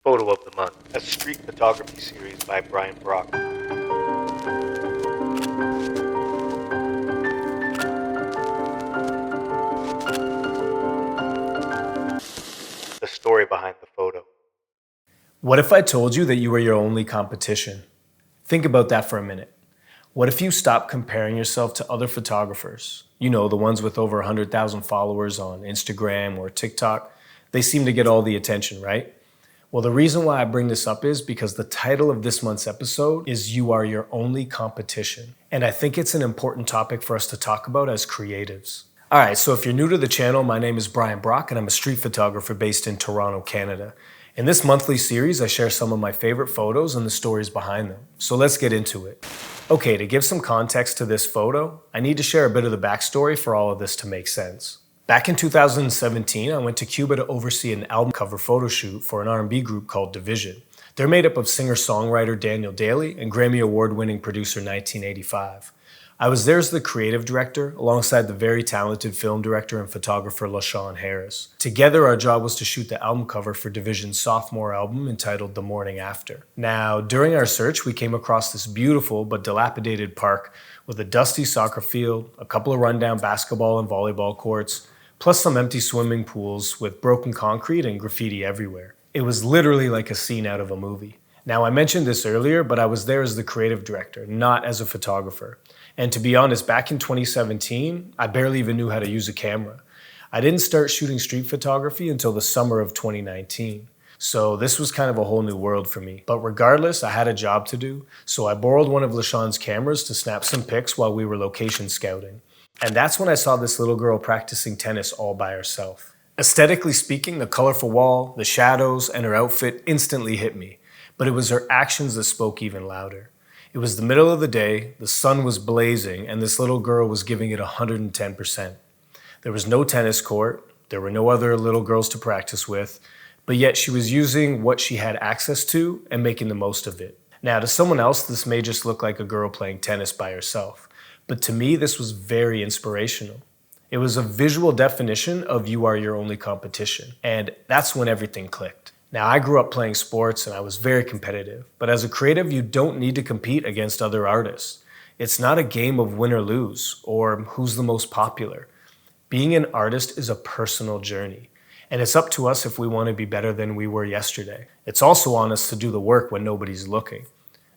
Photo of the Month, a street photography series by Brian Brock. The story behind the photo. What if I told you that you were your only competition? Think about that for a minute. What if you stopped comparing yourself to other photographers? You know, the ones with over 100,000 followers on Instagram or TikTok. They seem to get all the attention, right? Well, the reason why I bring this up is because the title of this month's episode is You Are Your Only Competition. And I think it's an important topic for us to talk about as creatives. All right, so if you're new to the channel, my name is Brian Brock and I'm a street photographer based in Toronto, Canada. In this monthly series, I share some of my favorite photos and the stories behind them. So let's get into it. Okay, to give some context to this photo, I need to share a bit of the backstory for all of this to make sense. Back in 2017, I went to Cuba to oversee an album cover photo shoot for an R&B group called Division. They're made up of singer-songwriter Daniel Daly and Grammy Award-winning producer 1985. I was there as the creative director, alongside the very talented film director and photographer LaShawn Harris. Together, our job was to shoot the album cover for Division's sophomore album entitled The Morning After. Now, during our search, we came across this beautiful but dilapidated park with a dusty soccer field, a couple of rundown basketball and volleyball courts, plus some empty swimming pools with broken concrete and graffiti everywhere. It was literally like a scene out of a movie. Now, I mentioned this earlier, but I was there as the creative director, not as a photographer. And to be honest, back in 2017, I barely even knew how to use a camera. I didn't start shooting street photography until the summer of 2019. So this was kind of a whole new world for me. But regardless, I had a job to do, so I borrowed one of LaShawn's cameras to snap some pics while we were location scouting. And that's when I saw this little girl practicing tennis all by herself. Aesthetically speaking, the colorful wall, the shadows, and her outfit instantly hit me. But it was her actions that spoke even louder. It was the middle of the day, the sun was blazing, and this little girl was giving it 110%. There was no tennis court, there were no other little girls to practice with, but yet she was using what she had access to and making the most of it. Now, to someone else, this may just look like a girl playing tennis by herself, but to me, this was very inspirational. It was a visual definition of you are your only competition, and that's when everything clicked. Now, I grew up playing sports and I was very competitive, but as a creative, you don't need to compete against other artists. It's not a game of win or lose or who's the most popular. Being an artist is a personal journey, and it's up to us if we want to be better than we were yesterday. It's also on us to do the work when nobody's looking.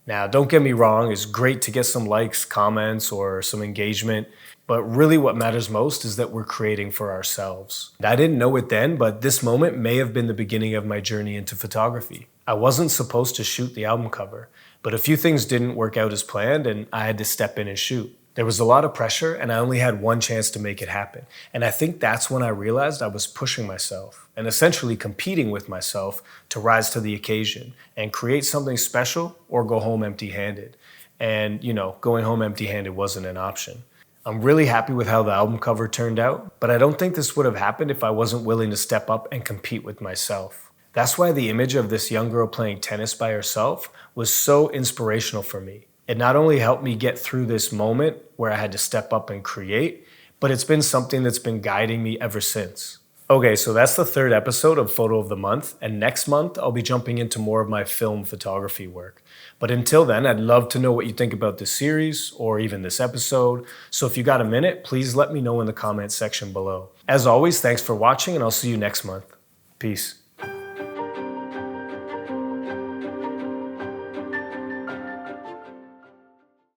Now, don't get me wrong, it's great to get some likes, comments, or some engagement, but really what matters most is that we're creating for ourselves. I didn't know it then, but this moment may have been the beginning of my journey into photography. I wasn't supposed to shoot the album cover, but a few things didn't work out as planned and I had to step in and shoot. There was a lot of pressure and I only had one chance to make it happen. And I think that's when I realized I was pushing myself and essentially competing with myself to rise to the occasion and create something special or go home empty-handed. And, going home empty-handed wasn't an option. I'm really happy with how the album cover turned out, but I don't think this would have happened if I wasn't willing to step up and compete with myself. That's why the image of this young girl playing tennis by herself was so inspirational for me. It not only helped me get through this moment where I had to step up and create, but it's been something that's been guiding me ever since. Okay, so that's the third episode of Photo of the Month, and next month I'll be jumping into more of my film photography work. But until then, I'd love to know what you think about this series or even this episode. So if you got a minute, please let me know in the comments section below. As always, thanks for watching and I'll see you next month. Peace.